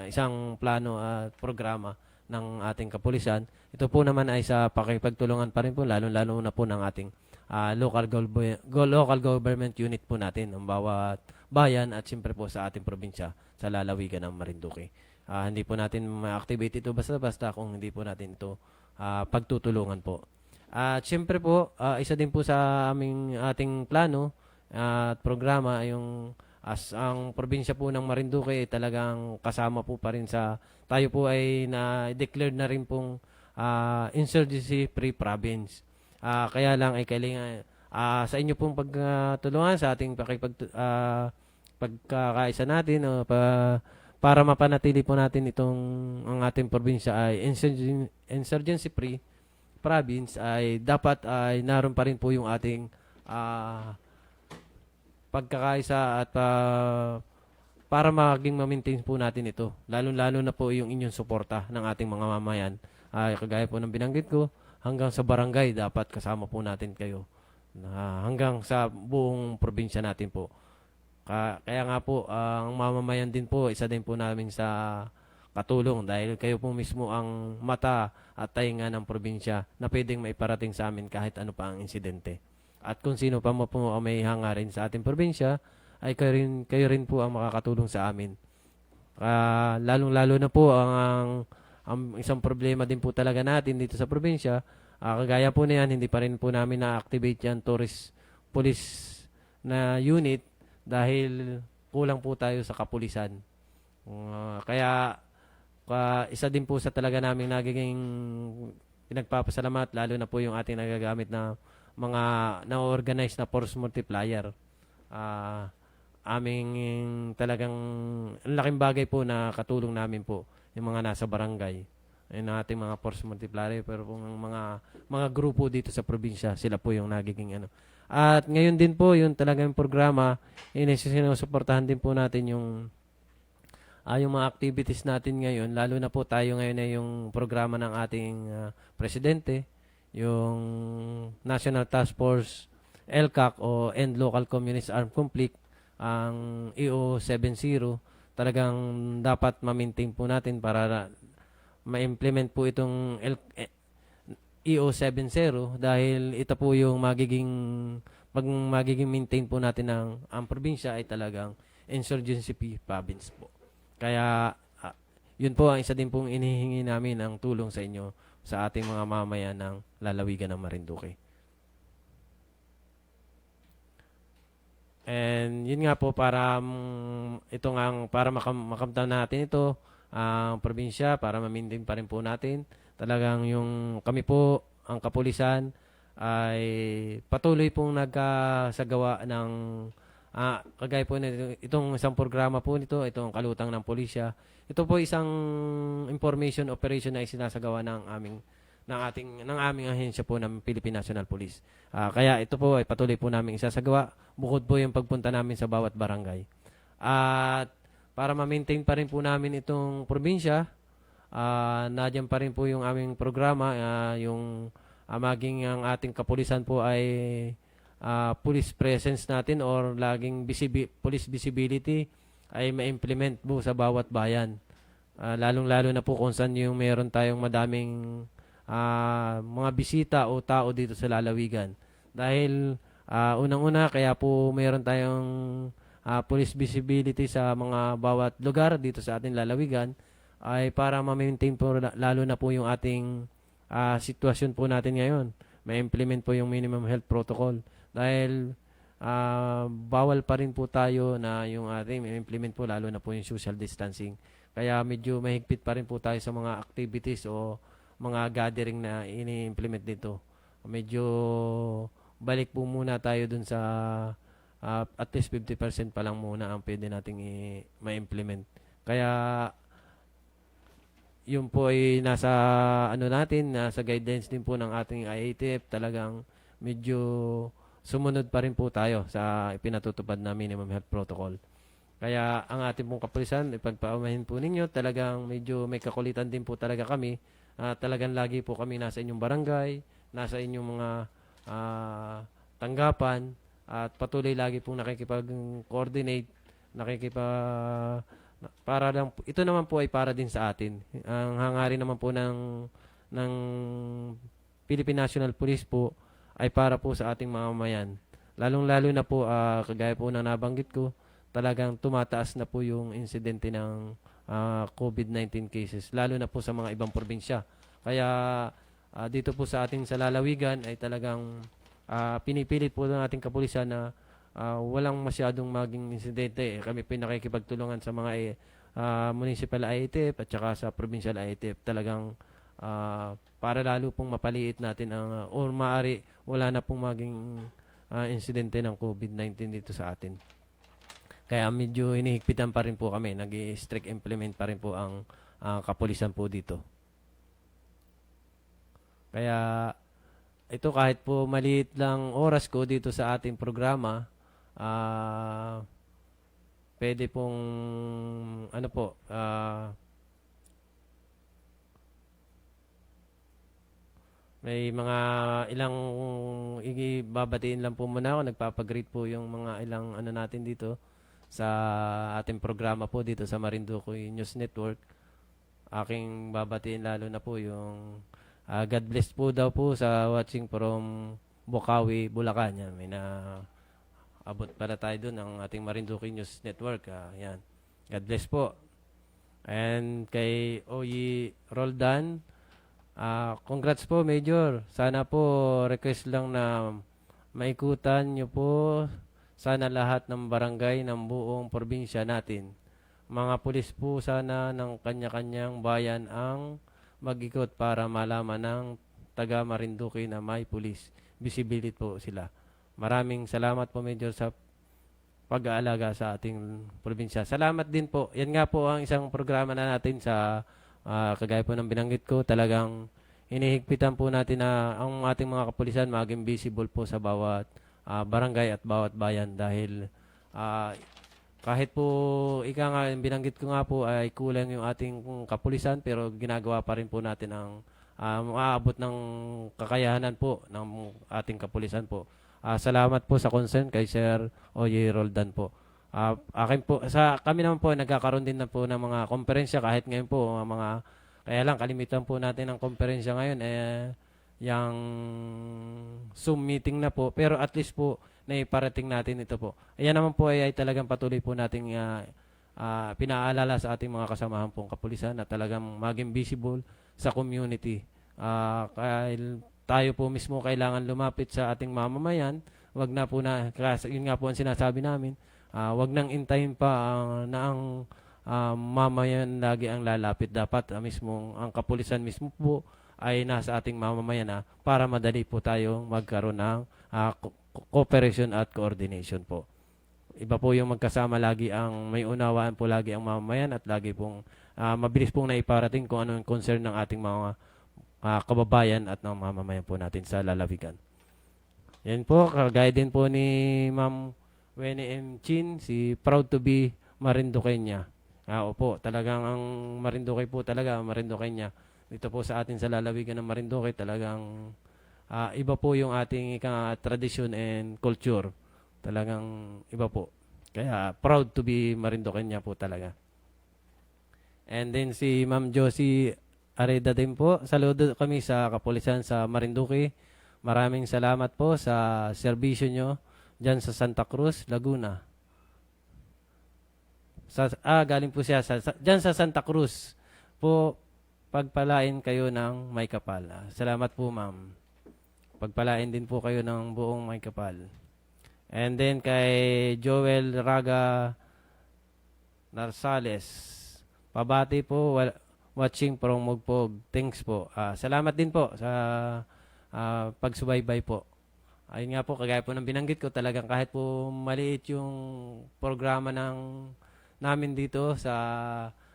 isang plano at programa ng ating kapulisan. Ito po naman ay sa pakipagtulungan pa rin po, lalo-lalo na po ng ating local government unit po natin, ang bawat bayan at siyempre po sa ating probinsya sa lalawigan ng Marinduque. Hindi po natin ma-activate ito basta-basta kung hindi po natin ito pagtutulungan po. At siyempre po, isa din po sa ating plano at programa yung ang probinsya po ng Marinduque ay talagang kasama po pa rin sa tayo po ay na-declared na rin pong insurgency-free province. Kaya lang ay kailangan sa inyo pong pagtulungan sa ating pagkakaisa natin para mapanatili po natin ang ating probinsya ay insurgency-free province ay dapat ay naroon pa rin po yung ating pagkakaisa at para maging ma-maintain po natin ito. Lalo-lalo na po yung inyong suporta ng ating mga mamayan. Kagaya po ng binanggit ko, hanggang sa barangay dapat kasama po natin kayo. Hanggang sa buong probinsya natin po. Kaya nga po, ang mamamayan din po, isa din po namin sa katulong dahil kayo po mismo ang mata at tainga ng probinsya na pwedeng maiparating sa amin kahit ano pa ang insidente. At kung sino pa mo po ang may hangarin sa ating probinsya, ay kayo rin po ang makakatulong sa amin. Lalong-lalo na po ang isang problema din po talaga natin dito sa probinsya, kagaya po na yan, hindi pa rin po namin na-activate yan tourist police na unit dahil kulang po tayo sa kapulisan. Kaya isa din po sa talaga namin nagiging pinagpapasalamat, lalo na po yung ating nagagamit na mga na-organize na force multiplier. Aming talagang laking bagay po na katulong namin po yung mga nasa barangay. Yung ating mga force multiplier, pero kung mga grupo dito sa probinsya, sila po yung nagiging ano. At ngayon din po, yung talagang programa, sinusuportahan din po natin yung mga activities natin ngayon, lalo na po tayo ngayon ay yung programa ng ating presidente, yung National Task Force LCAC o End Local Communist Armed Conflict, ang EO70, talagang dapat ma-maintain po natin para ma-implement po itong EO70 dahil ito po yung magiging maintain po natin ang probinsya ay talagang insurgency province po. Kaya yun po ang isa din pong inihingi namin ang tulong sa inyo sa ating mga mamayan ng lalawigan ng Marinduque. And yun nga po para makamtan natin ito ang probinsya para ma-maintain pa rin po natin. Talagang yung kami po ang kapulisan ay patuloy pong nagkasagawa ng kagaya po na itong isang programa po nito, itong kalutang ng pulisya. Ito po isang information operation na isinasagawa ng aming ahensya po ng Philippine National Police. Kaya ito po ay patuloy po namin isasagawa bukod po yung pagpunta namin sa bawat barangay. At para ma-maintain pa rin po namin itong probinsya, nadyan pa rin po yung aming programa, maging ang ating kapulisan po ay police presence natin or laging police visibility ay ma-implement po sa bawat bayan. Lalong-lalo na po kung saan yung meron tayong madaming mga bisita o tao dito sa lalawigan. Dahil unang-una, kaya po meron tayong police visibility sa mga bawat lugar dito sa ating lalawigan ay para ma-maintain po lalo na po yung ating sitwasyon po natin ngayon. Ma-implement po yung minimum health protocol. Dahil bawal pa rin po tayo na yung ating implement po lalo na po yung social distancing. Kaya medyo mahigpit pa rin po tayo sa mga activities o mga gathering na ini-implement dito. Medyo balik po muna tayo dun sa at least 50% pa lang muna ang pwede nating ma-implement. Kaya yun po ay nasa ano natin, nasa guidelines din po ng ating IATF. Talagang medyo sumunod pa rin po tayo sa ipinatutupad na minimum health protocol. Kaya ang ating pong kapulisan, ipagpaumahin po ninyo, talagang medyo may kakulitan din po talaga kami. Talagang lagi po kami nasa inyong barangay, nasa inyong mga tanggapan, at patuloy lagi pong nakikipag-coordinate, para lang, ito naman po ay para din sa atin. Ang hangarin naman po ng Philippine National Police po ay para po sa ating mga mamayan. Lalong-lalo na po, kagaya po na nabanggit ko, talagang tumataas na po yung insidente ng COVID-19 cases, lalo na po sa mga ibang probinsya. Kaya dito po sa ating sa lalawigan ay talagang pinipilit po ng ating kapulisan na walang masyadong maging insidente. Kami po nakikipagtulungan sa mga municipal IATF at saka sa provincial IATF. Talagang para lalo pong mapaliit natin or maaari wala na pong maging insidente ng COVID-19 dito sa atin. Kaya medyo hinihigpitan pa rin po kami. Nag-strict implement pa rin po ang kapulisan po dito. Kaya ito kahit po maliit lang oras ko dito sa ating programa, pwede pong ano po, may mga ilang babatiin lang po muna ako. Nagpapagreet po yung mga ilang ano natin dito sa ating programa po dito sa Marinduque News Network. Aking babatiin lalo na po yung God bless po daw po sa watching from Bukawi, Bulacan. Yan, may na abot pala tayo doon ng ating Marinduque News Network. Yan. God bless po. And kay Oyi Roldan, congrats po, Major. Sana po, request lang na maikutan nyo po sana lahat ng barangay ng buong probinsya natin. Mga pulis po sana ng kanya-kanyang bayan ang mag-ikot para malaman ng taga Marinduque na may pulis. Visibility po sila. Maraming salamat po, Major, sa pag-aalaga sa ating probinsya. Salamat din po. Yan nga po ang isang programa na natin sa kagaya po ng binanggit ko. Talagang inihigpitan po natin na ang ating mga kapulisan maging visible po sa bawat barangay at bawat bayan dahil kahit po ika nga binanggit ko nga po ay kulang yung ating kapulisan pero ginagawa pa rin po natin ang maaabot ng kakayahanan po ng ating kapulisan po. Salamat po sa concern kay Sir Oye Roldan po. Akin po kami naman po nagkakaroon din na po ng mga konferensya kahit ngayon po mga kaya lang kalimitan po natin ang konferensya ngayon yung Zoom meeting na po pero at least po naiparating natin ito po. Ayan naman po ay talagang patuloy po nating pinaalala sa ating mga kasamahan pong kapulisan na talagang maging visible sa community. Kaya tayo po mismo kailangan lumapit sa ating mamamayan. Wag na po na, yun nga po ang sinasabi namin, wag nang intayin pa na ang mamamayan lagi ang lalapit. Dapat mismo ang kapulisan mismo po ay nasa ating mamamayan para madali po tayong magkaroon ng cooperation at coordination po. Iba po yung magkasama lagi ang may unawaan po lagi ang mamamayan at lagi pong mabilis pong naiparating kung ano yung concern ng ating mga kababayan at ng mamamayan po natin sa lalawigan. Yan po, kagaya din po ni Ma'am Winnie M. Chin, si proud to be Marinduqueña. Opo, talagang ang Marinduque po talaga, Marinduqueña. Dito po sa atin sa lalawigan ng Marinduque, talagang iba po yung ating tradition and culture. Talagang iba po. Kaya proud to be Marinduqueña po talaga. And then si Ma'am Josie Areda din po. Saludo kami sa kapulisan sa Marinduque. Maraming salamat po sa serbisyo nyo dyan sa Santa Cruz, Laguna. Galing po siya dyan sa Santa Cruz po. Pagpalain kayo ng may kapal. Salamat po, ma'am. Pagpalain din po kayo ng buong may kapal. And then kay Joel Raga Narsales, pabati po, watching from Mugpog. Thanks po. Salamat din po sa pagsubaybay po. Ayun nga po, kagaya po ng binanggit ko, talagang kahit po maliit yung programa namin dito sa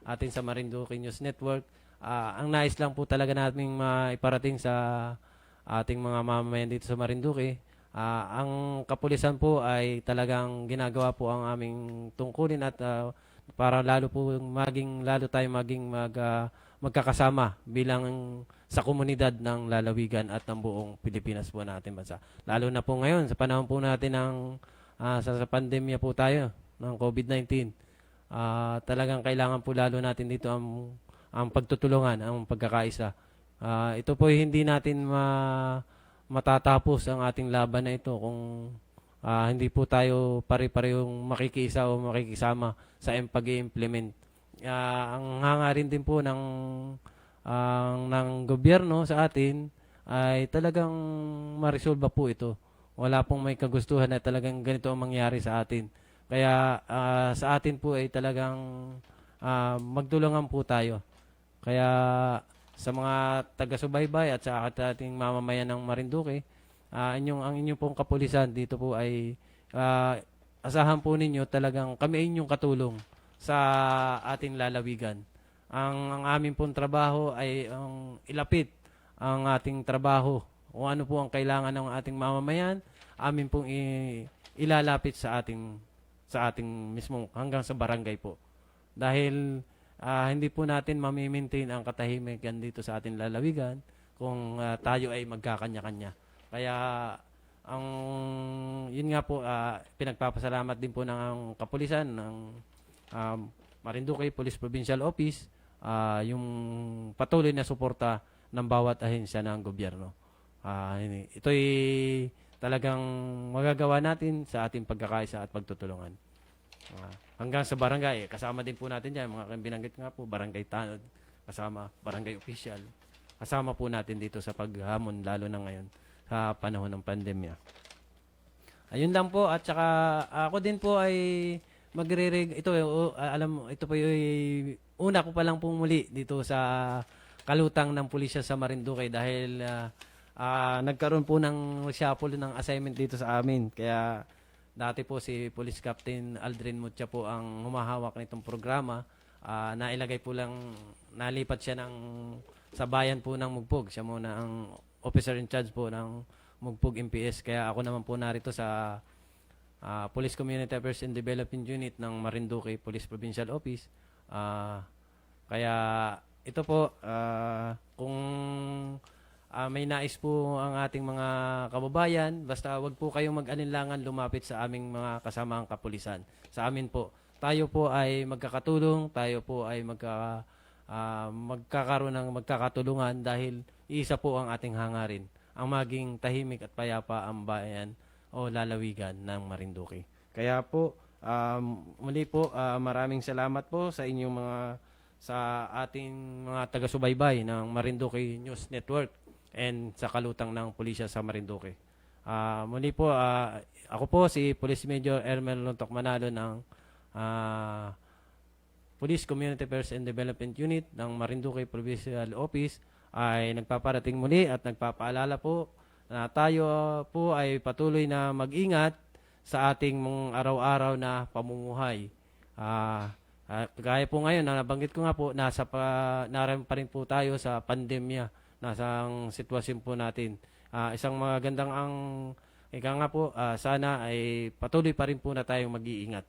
atin sa Marinduque News Network. Ang nais lang po talaga naming maiparating sa ating mga mamamayan dito sa Marinduque. Ang kapulisan po ay talagang ginagawa po ang aming tungkulin at para lalo po lalo tayo magkakasama bilang sa komunidad ng lalawigan at ng buong Pilipinas po natin bansa. Lalo na po ngayon sa panahon po natin ng sa pandemya po tayo ng COVID-19. Talagang kailangan po lalo natin dito ang pagtutulungan, ang pagkakaisa. Ito po hindi natin matatapos ang ating laban na ito kung hindi po tayo pare-parehong makikiisa o makikisama sa pag-i-implement. Ang hangarin din po ng gobyerno sa atin ay talagang maresolba po ito. Wala pong may kagustuhan na talagang ganito ang mangyari sa atin. Kaya sa atin po ay talagang magtulungan po tayo. Kaya sa mga taga-subaybay at sa ating mamamayan ng Marinduque, ang inyong pong kapulisan dito po ay asahan po ninyo talagang kami ay inyong katulong sa ating lalawigan. Ang amin pong trabaho ay ilapit ang ating trabaho. Kung ano po ang kailangan ng ating mamamayan, amin pong ilalapit sa ating mismo hanggang sa barangay po. Dahil hindi po natin mamimaintain ang katahimikan dito sa ating lalawigan kung tayo ay magkakanya-kanya. Kaya yun nga po, pinagpapasalamat din po ng kapulisan ng Marinduque Police Provincial Office, yung patuloy na suporta ng bawat ahensya ng gobyerno. Ito'y talagang magagawa natin sa ating pagkakaisa at pagtutulungan. Hanggang sa barangay, kasama din po natin dyan, mga binanggit nga po, barangay tanod, kasama barangay official, kasama po natin dito sa paghamon, lalo na ngayon sa panahon ng pandemya. Ayun lang po, at saka ako din po ay ito po yung una ko pa lang pong muli dito sa kalutang ng pulisya sa Marinduque dahil nagkaroon po ng reshuffle ng assignment dito sa amin. Kaya dati po si Police Captain Aldrin Mucha po ang humahawak nitong programa. Nailagay po lang, nalipat siya sa bayan po ng Mugpog. Siya muna ang officer in charge po ng Mugpog MPS. Kaya ako naman po narito sa Police Community Affairs and Development Unit ng Marinduque Police Provincial Office. Kaya ito po, kung may nais po ang ating mga kababayan, basta wag po kayong mag-alinlangan lumapit sa aming mga kasamaang kapulisan. Sa amin po, tayo po ay magkakatulong, tayo po ay magkakaroon ng magkakatulungan dahil isa po ang ating hangarin, ang maging tahimik at payapa ang bayan o lalawigan ng Marinduque. Kaya po, muli po, maraming salamat po sa inyong sa ating mga taga-subaybay ng Marinduque News Network and sa kalutang ng pulisya sa Marinduque. Muli po, ako po si Police Major Ermel Lontok Manalo ng Police Community Affairs and Development Unit ng Marinduque Provincial Office ay nagpaparating muli at nagpapaalala po na tayo po ay patuloy na mag-ingat sa ating araw-araw na pamumuhay. Gaya po ngayon, nabanggit ko nga po, naroon pa rin po tayo sa pandemya, nasa sitwasyon po natin. Isang magandang ika nga po, sana ay patuloy pa rin po na tayong mag-iingat.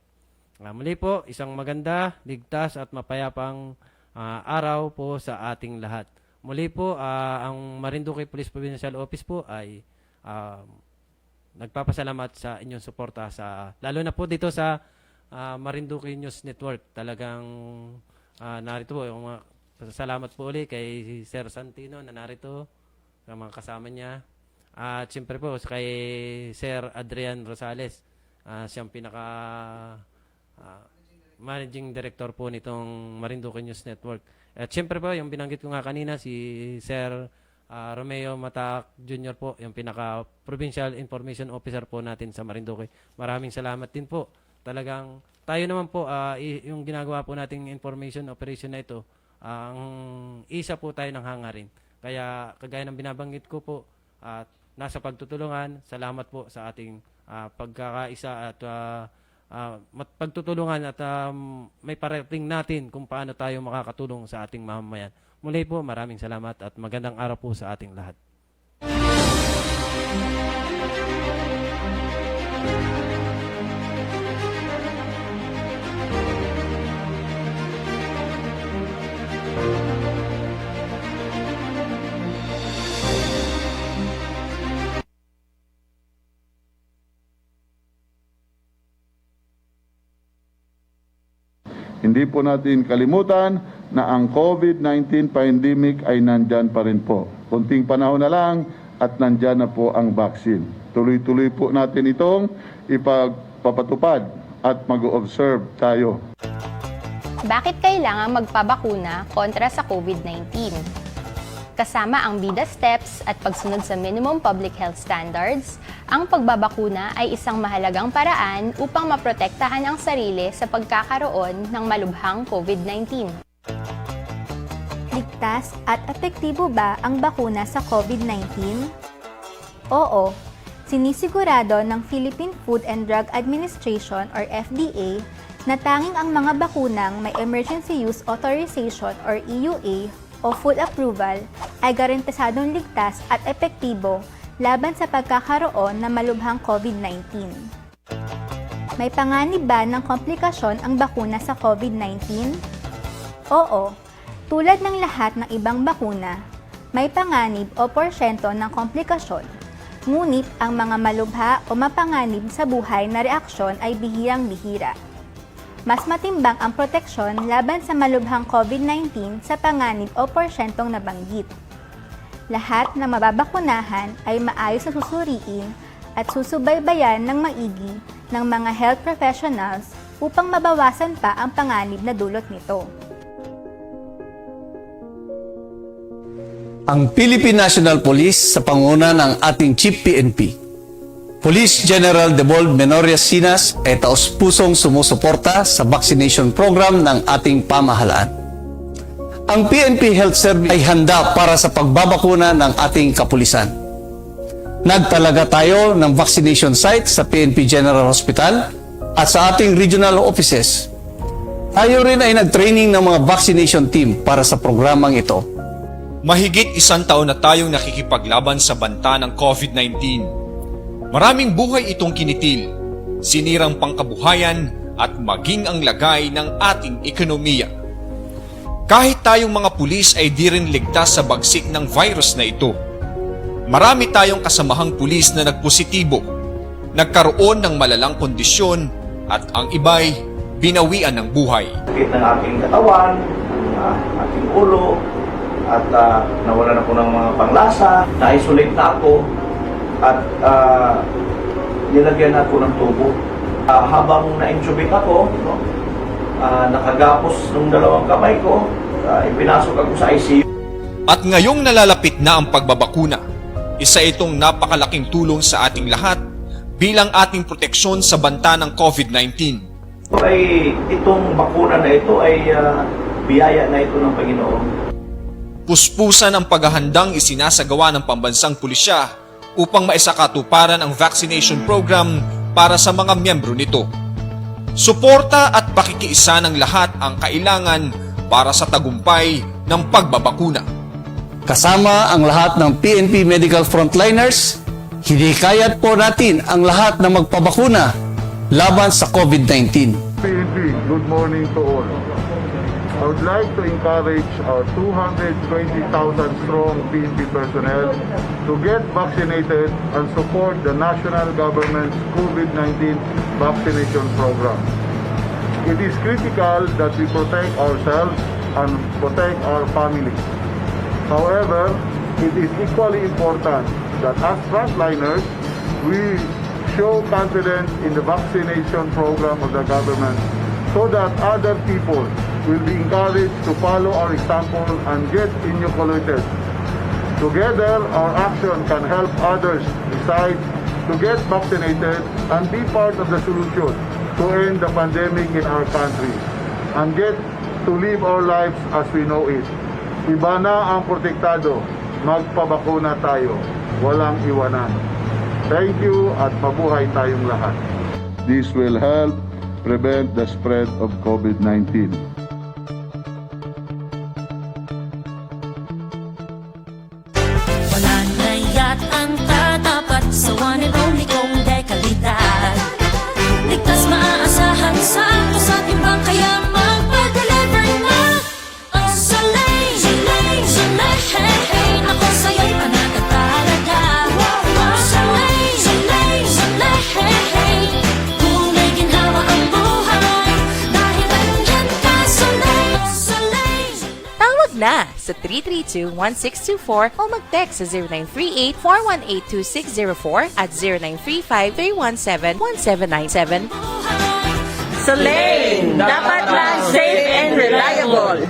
Muli po, isang maganda, ligtas at mapayapang araw po sa ating lahat. Muli po, ang Marinduque Police Provincial Office po ay nagpapasalamat sa inyong suporta lalo na po dito sa Marinduque News Network. Talagang narito po salamat po ulit kay Sir Santino na narito, sa mga kasama niya. At siyempre po kay Sir Adrian Rosales, siyang pinaka Managing Director po nitong Marinduque News Network. At siyempre po, yung binanggit ko nga kanina, si Sir Romeo Matac Jr. po, yung pinaka-Provincial Information Officer po natin sa Marinduque. Maraming salamat din po. Talagang tayo naman po, yung ginagawa po nating information operation na ito, ang isa po tayo ng hangarin. Kaya kagaya ng binabanggit ko po, nasa pagtutulungan, salamat po sa ating pagkakaisa at pagtutulungan at may parating natin kung paano tayo makakatulong sa ating mamamayan. Muli po, maraming salamat at magandang araw po sa ating lahat. Hindi po natin kalimutan na ang COVID-19 pandemic ay nandyan pa rin po. Kunting panahon na lang at nandyan na po ang vaccine. Tuloy-tuloy po natin itong ipagpapatupad at mag-observe tayo. Bakit kailangan magpabakuna kontra sa COVID-19? Kasama ang BIDA steps at pagsunod sa minimum public health standards, ang pagbabakuna ay isang mahalagang paraan upang maprotektahan ang sarili sa pagkakaroon ng malubhang COVID-19. Ligtas at epektibo ba ang bakuna sa COVID-19? Oo, sinisigurado ng Philippine Food and Drug Administration or FDA na tanging ang mga bakunang may Emergency Use Authorization or EUA o food approval ay garantisadong ligtas at epektibo laban sa pagkakaroon ng malubhang COVID-19. May panganib ba ng komplikasyon ang bakuna sa COVID-19? Oo, tulad ng lahat ng ibang bakuna, may panganib o porsyento ng komplikasyon, ngunit ang mga malubha o mapanganib sa buhay na reaksyon ay bihirang-bihira. Mas matimbang ang proteksyon laban sa malubhang COVID-19 sa panganib o porsyentong nabanggit. Lahat na mababakunahan ay maayos na susuriin at susubaybayan ng maigi ng mga health professionals upang mabawasan pa ang panganib na dulot nito. Ang Philippine National Police sa panguna ng ating Chief PNP, Police General Debold Menorias Sinas ay taos-pusong sumusuporta sa vaccination program ng ating pamahalaan. Ang PNP Health Service ay handa para sa pagbabakuna ng ating kapulisan. Nagtalaga tayo ng vaccination site sa PNP General Hospital at sa ating regional offices. Tayo rin ay nag-training ng mga vaccination team para sa programang ito. Mahigit 1 taon na tayong nakikipaglaban sa banta ng COVID-19. Maraming buhay itong kinitil, sinirang pangkabuhayan at maging ang lagay ng ating ekonomiya. Kahit tayong mga pulis ay di rin ligtas sa bagsik ng virus na ito. Marami tayong kasamahang pulis na nagpositibo, nagkaroon ng malalang kondisyon at ang iba'y binawian ng buhay. Sakit ng aking katawan, aking ulo, at nawala na po ng mga panglasa, na-isolate na ako, at nilagyan ako ng tubo. Habang na-intubate ako, nakagapos ng 2 kamay ko, ipinasok ako sa ICU. At ngayong nalalapit na ang pagbabakuna, isa itong napakalaking tulong sa ating lahat bilang ating proteksyon sa banta ng COVID-19. Itong bakuna na ito ay biyaya na ito ng Panginoon. Puspusan ang paghahandang isinasagawa ng pambansang pulisya upang maisakatuparan ang vaccination program para sa mga miyembro nito. Suporta at pakikiisa ng lahat ang kailangan para sa tagumpay ng pagbabakuna. Kasama ang lahat ng PNP Medical Frontliners, hinikayat po natin ang lahat na magpabakuna laban sa COVID-19. PNP, good morning to all. I would like to encourage our 220,000 strong PNP personnel to get vaccinated and support the national government's COVID-19 vaccination program. It is critical that we protect ourselves and protect our families. However, it is equally important that as frontliners, we show confidence in the vaccination program of the government so that other people will be encouraged to follow our example and get inoculated. Together, our action can help others decide to get vaccinated and be part of the solution to end the pandemic in our country and get to live our lives as we know it. Iba na ang protektado, magpabakuna tayo, walang iwanan. Thank you at mabuhay tayong lahat. This will help prevent the spread of COVID-19. Wala na yatang tatapat sa one and only kong dekalidad. Ligtas maaasahan, sakto sa timbang, kaya magpa-deliver na ang Soleil, Soleil, Soleil. Ako sa'yo'y panatag talaga. Soleil, Soleil, Soleil. Kung may ginhawa ang buhay, dahil nandyan ka, Soleil, Soleil. Tawag na sa 332-1624 o mag-text sa 0938-418-2604 at 0935-317-1797. Soleil, dapat lang safe and reliable.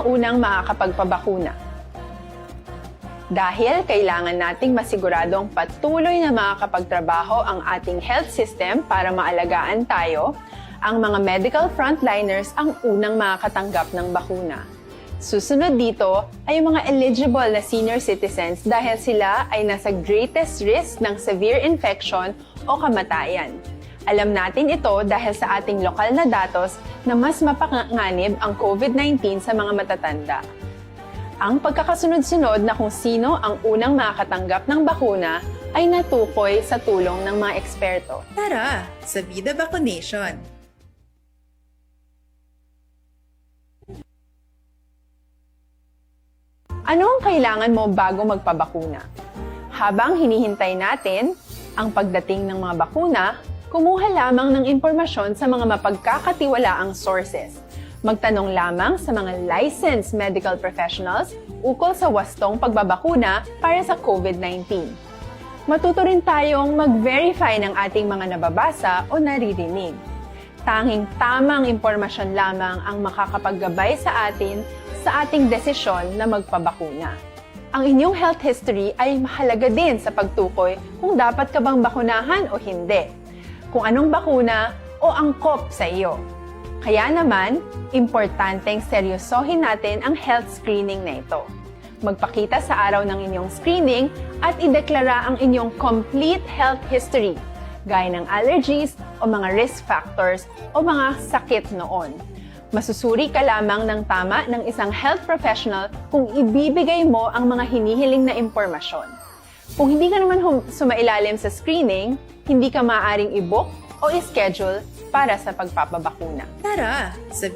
Unang makakapagpabakuna. Dahil kailangan nating masiguradong patuloy na makakapagtrabaho ang ating health system para maalagaan tayo, ang mga medical frontliners ang unang makakatanggap ng bakuna. Susunod dito ay yung mga eligible na senior citizens dahil sila ay nasa greatest risk ng severe infection o kamatayan. Alam natin ito dahil sa ating lokal na datos na mas mapanganib ang COVID-19 sa mga matatanda. Ang pagkakasunod-sunod na kung sino ang unang makakatanggap ng bakuna ay natukoy sa tulong ng mga eksperto. Tara sa Vida Vaccination! Ano ang kailangan mo bago magpabakuna? Habang hinihintay natin ang pagdating ng mga bakuna, kumuha lamang ng impormasyon sa mga mapagkakatiwalaang sources. Magtanong lamang sa mga licensed medical professionals ukol sa wastong pagbabakuna para sa COVID-19. Matuto rin tayong mag-verify ng ating mga nababasa o naririnig. Tanging tamang impormasyon lamang ang makakapaggabay sa atin sa ating desisyon na magpabakuna. Ang inyong health history ay mahalaga din sa pagtukoy kung dapat ka bang bakunahan o hindi, kung anong bakuna o angkop sa iyo. Kaya naman, importanteng seryosohin natin ang health screening na ito. Magpakita sa araw ng inyong screening at ideklara ang inyong complete health history, gaya ng allergies o mga risk factors o mga sakit noon. Masusuri ka lamang ng tama ng isang health professional kung ibibigay mo ang mga hinihiling na impormasyon. Kung hindi ka naman sumailalim sa screening, hindi ka maaaring i-book o i-schedule para sa pagpapabakuna. Tara sa